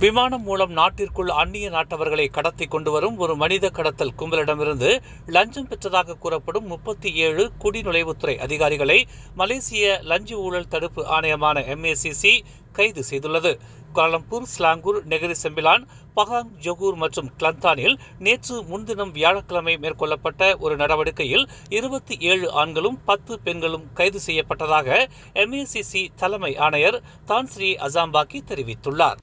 விமானம் மூலம் நாட்டிற்குள் அந்நிய நாட்டவர்களை கடத்தி கொண்டு வரும் ஒரு மனித கடத்தல் கும்பலிடமிருந்து லஞ்சம் பெற்றதாக கூறப்படும் 37 குடிநுழைவுத்துறை அதிகாரிகளை மலேசிய லஞ்ச ஊழல் தடுப்பு ஆணையமான MACC கைது செய்துள்ளது. கோலாலம்பூர், ஸ்லாங்கூர், நெகிரி செம்பிலான், பகாங், ஜொகூர் மற்றும் கிளந்தானில் நேற்று முன்தினம் வியாழக்கிழமை மேற்கொள்ளப்பட்ட ஒரு நடவடிக்கையில் 27 ஆண்களும் 10 பெண்களும் கைது செய்யப்பட்டதாக MACC தலைமை ஆணையர் தான் ஸ்ரீ அசாம்பாக்கி தெரிவித்துள்ளார்.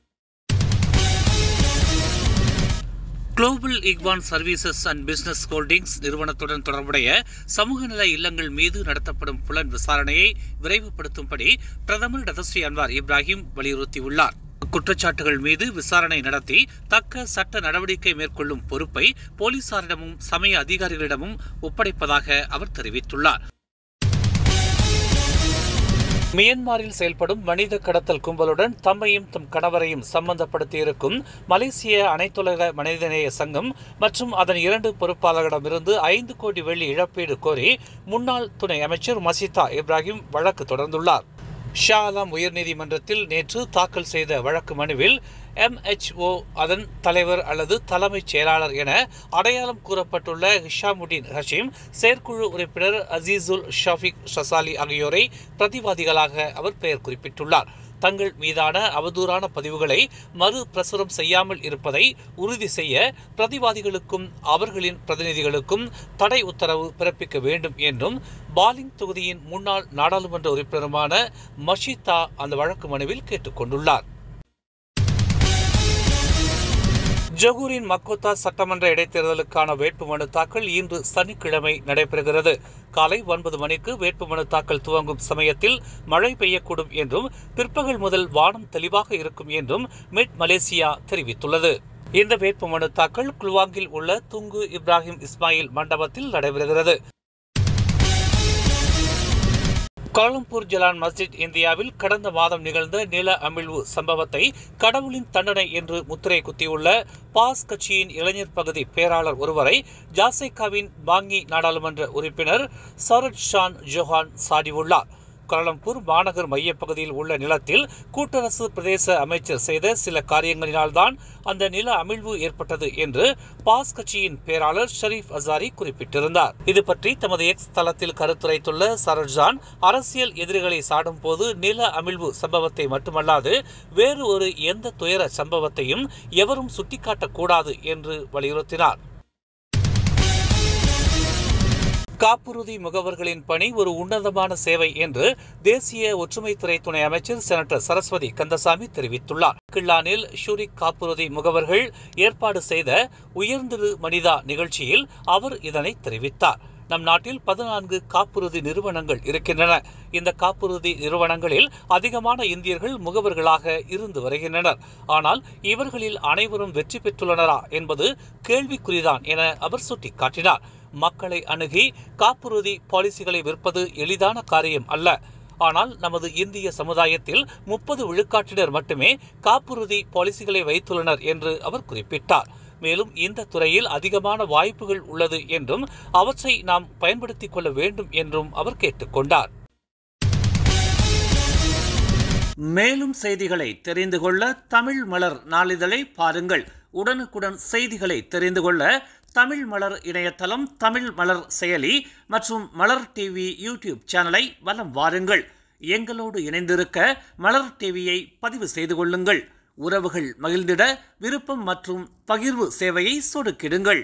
Global Ikhwan services and business holdings நிறுவனத்துடன் தொடர்புடைய சமூக நல இல்லங்கள் மீது நடத்தப்படும் புலன் விசாரணையை விரைவுபடுத்தும்படி பிரதமர் டதஸ்ரீ அன்வார் இப்ராஹிம் வலியுறுத்தியுள்ளார். குற்றச்சாட்டுகள் மீது விசாரணை நடத்தி தக்க சட்ட நடவடிக்கை மேற்கொள்ளும் பொறுப்பை போலீசாரிடமும் சமய அதிகாரிகளிடமும் ஒப்படைப்பதாக அவர் தெரிவித்துள்ளார். மியன்மாரில் செயல்படும் மனித கடத்தல் கும்பலுடன் தம்மையும் தம் கணவரையும் சம்பந்தப்படுத்தியிருக்கும் மலேசிய அனைத்துலக மனிதநேய சங்கம் மற்றும் அதன் 2 பொறுப்பாளர்களிடமிருந்து 5 கோடி வெள்ளி இழப்பீடு கோரி முன்னாள் துணை அமைச்சர் மசிதா இப்ராஹிம் வழக்கு தொடர்ந்துள்ளார். ஷா ஆலம் உயர்நீதிமன்றத்தில் நேற்று தாக்கல் செய்த வழக்கு மனுவில் MHO அதன் தலைவர் அல்லது தலைமைச் செயலாளர் என அடையாளம் கூறப்பட்டுள்ள ஹிஷாமுடீன் ஹஷீம், செயற்குழு உறுப்பினர் அசீசுல் ஷாஃபிக் ஷசாலி ஆகியோரை பிரதிவாதிகளாக அவர் பெயர் குறிப்பிட்டுள்ளார். தங்கள் மீதான அவதூறான பதிவுகளை மறு பிரசுரம் செய்யாமல் இருப்பதை உறுதி செய்ய பிரதிவாதிகளுக்கும் அவர்களின் பிரதிநிதிகளுக்கும் தடை உத்தரவு பிறப்பிக்க வேண்டும் என்றும் பாலிங் தொகுதியின் முன்னாள் நாடாளுமன்ற உறுப்பினருமான மஷிதா அந்த வழக்கு மனுவில் கேட்டுக் கொண்டுள்ளார். ஜொகூரின் மக்கோத்தா சட்டமன்ற இடைத்தேர்தலுக்கான வேட்புமனு தாக்கல் இன்று சனிக்கிழமை நடைபெறுகிறது. காலை 9 மணிக்கு வேட்புமனு தாக்கல் துவங்கும் சமயத்தில் மழை பெய்யக்கூடும் என்றும் பிற்பகல் முதல் வானம் தெளிவாக இருக்கும் என்றும் மிட் மலேசியா தெரிவித்துள்ளது. இந்த வேட்புமனு தாக்கல் குல்வாங்கில் உள்ள துங்கு இப்ராஹிம் இஸ்மாயில் மண்டபத்தில் நடைபெறுகிறது. கோலாலம்பூர் ஜலான் மஸ்ஜித் இந்தியாவில் கடந்த மாதம் நிகழ்ந்த நில அமிழ்வு சம்பவத்தை கடவுளின் தண்டனை என்று முத்திரை குத்தியுள்ள பாஸ் கட்சியின் இளைஞர் பகுதி பேராளர் ஒருவரை ஜாசைகாவின் பாங்கி நாடாளுமன்ற உறுப்பினர் சரத் ஷான் ஜோஹான் சாடியுள்ளார். கோலாலம்பூர் மாநகர் மையப்பகுதியில் உள்ள நிலத்தில் கூட்டரசு பிரதேச அமைச்சர் செய்த சில காரியங்களினால்தான் அந்த நில அமிழ்வு ஏற்பட்டது என்று பாஸ் கட்சியின் பேராளர் ஷரீப் அசாரி குறிப்பிட்டிருந்தார். இது பற்றி தமது எக்ஸ் தளத்தில் கருத்துரைத்துள்ள சரத்ஜான், அரசியல் எதிரிகளை சாடும் போது நில அமிழ்வு சம்பவத்தை மட்டுமல்லாது வேறு ஒரு எந்த துயர சம்பவத்தையும் எவரும் சுட்டிக்காட்டக்கூடாது என்று வலியுறுத்தினார். காப்புறுதி முகவர்களின் பணி ஒரு உன்னதமான சேவை என்று தேசிய ஒற்றுமைத்துறை துணை அமைச்சர் செனட்டர் சரஸ்வதி கந்தசாமி தெரிவித்துள்ளார். கிள்ளானில் ஷூரிக் காப்புறுதி முகவர்கள் ஏற்பாடு செய்த உயர்ந்திரு மனிதா நிகழ்ச்சியில் அவர் இதனை தெரிவித்தார். நம் நாட்டில் 14 காப்புறுதி நிறுவனங்கள் இருக்கின்றன. இந்த காப்புறுதி நிறுவனங்களில் அதிகமான இந்தியர்கள் முகவர்களாக இருந்து வருகின்றனர். ஆனால் இவர்களில் அனைவரும் வெற்றி பெற்றுள்ளனரா என்பது கேள்விக்குறிதான் என அவர் சுட்டிக்காட்டினார். மக்களை அணுகி காப்புறுதி பாலிசிகளை விற்பது எளிதான காரியம் அல்ல. ஆனால் நமது இந்திய சமுதாயத்தில் 30 விழுக்காட்டினர் மட்டுமே காப்புறுதி பாலிசிகளை வைத்துள்ளனர் என்று அவர் குறிப்பிட்டார். மேலும் இந்த துறையில் அதிகமான வாய்ப்புகள் உள்ளது என்றும் அவற்றை நாம் பயன்படுத்திக் கொள்ள வேண்டும் என்றும் அவர் கேட்டுக்கொண்டார். மேலும் செய்திகளை தெரிந்து கொள்ள தமிழ் மலர் நாளிதழை பாருங்கள். உடனுக்குடன் செய்திகளை தெரிந்து கொள்ள தமிழ் மலர் இணையதளம், தமிழ் மலர் செயலி மற்றும் மலர் டிவி யூடியூப் சேனலை வலம் வாருங்கள். எங்களோடு இணைந்திருக்க மலர் டிவியை பதிவு செய்து கொள்ளுங்கள். உறவுகள் மகிழ்ந்திட விருப்பம் மற்றும் பகிர்வு சேவையை சொடுக்கிடுங்கள்.